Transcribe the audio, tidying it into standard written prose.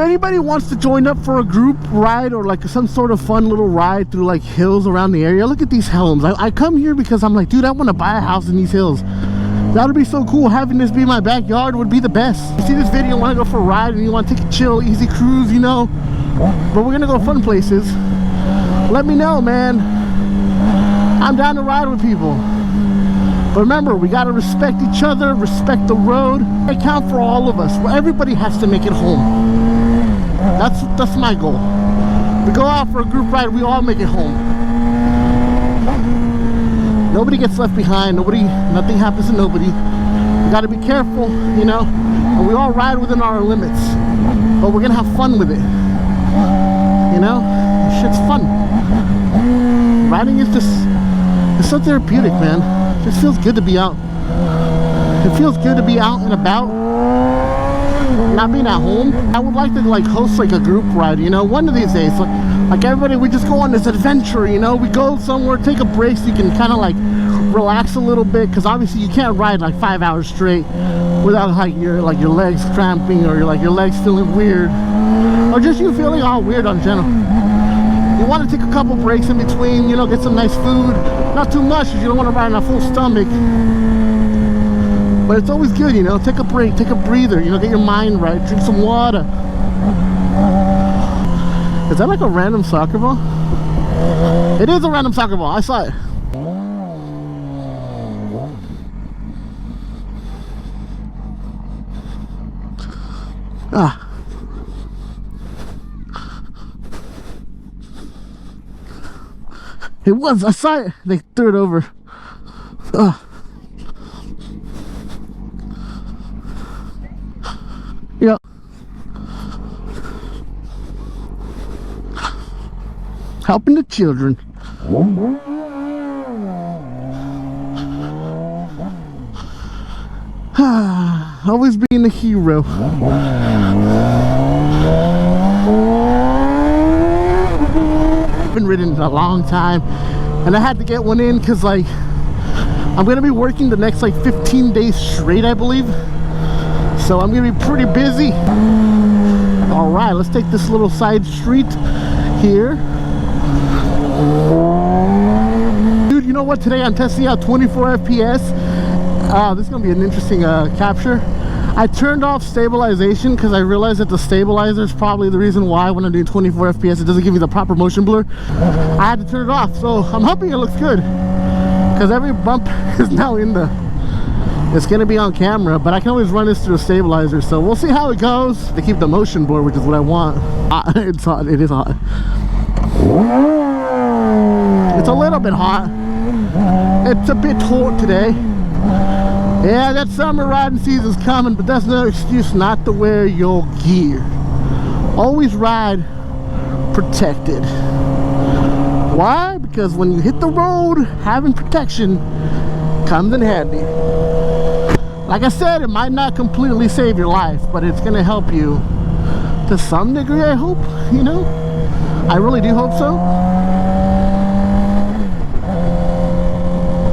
Anybody wants to join up for a group ride or like some sort of fun little ride through like hills around the area? Look at these homes. I come here because I'm like, dude, I want to buy a house in these hills. That would be so cool. Having this be my backyard would be the best. You see this video, want to go for a ride and you want to take a chill, easy cruise, you know, but we're gonna go fun places. Let me know, man. I'm down to ride with people. But remember, we gotta respect each other, respect the road. I count for all of us. Everybody has to make it home. That's my goal. We go out for a group ride, we all make it home. Nobody gets left behind. Nothing happens to nobody. We gotta be careful, you know. And we all ride within our limits. But we're gonna have fun with it. You know? Shit's fun. Riding is just, it's so therapeutic, man. It just feels good to be out. It feels good to be out and about, not being at home. I would like to like host like a group ride, you know, one of these days. Like everybody, we just go on this adventure, you know. We go somewhere, take a break so you can kind of like relax a little bit, because obviously you can't ride like 5 hours straight without like your legs cramping or your legs feeling weird, or just you feeling all weird on general. You want to take a couple breaks in between, you know, get some nice food, not too much because you don't want to ride on a full stomach, but it's always good, you know. Take a break, take a breather, you know, get your mind right, drink some water. Is that like a random soccer ball? It is a random soccer ball, I saw it. Ah. It was, I saw it. They threw it over. Yep. Helping the children. Always being a hero. Been ridden in a long time, and I had to get one in because like I'm gonna be working the next like 15 days straight, I believe, so I'm gonna be pretty busy. All right, let's take this little side street here. Dude, you know what, today I'm testing out 24 FPS. This is gonna be an interesting capture. I turned off stabilization because I realized that the stabilizer is probably the reason why when I'm doing 24 FPS it doesn't give me the proper motion blur. I had to turn it off, so I'm hoping it looks good because every bump is now in it's gonna be on camera, but I can always run this through a stabilizer, so we'll see how it goes. To keep the motion blur, which is what I want. It's hot, it is hot. It's a little bit hot. It's a bit hot today. Yeah, that summer riding season's coming, but that's no excuse not to wear your gear. Always ride protected. Why? Because when you hit the road, having protection comes in handy. Like I said, it might not completely save your life, but it's gonna help you to some degree, I hope, you know? I really do hope so.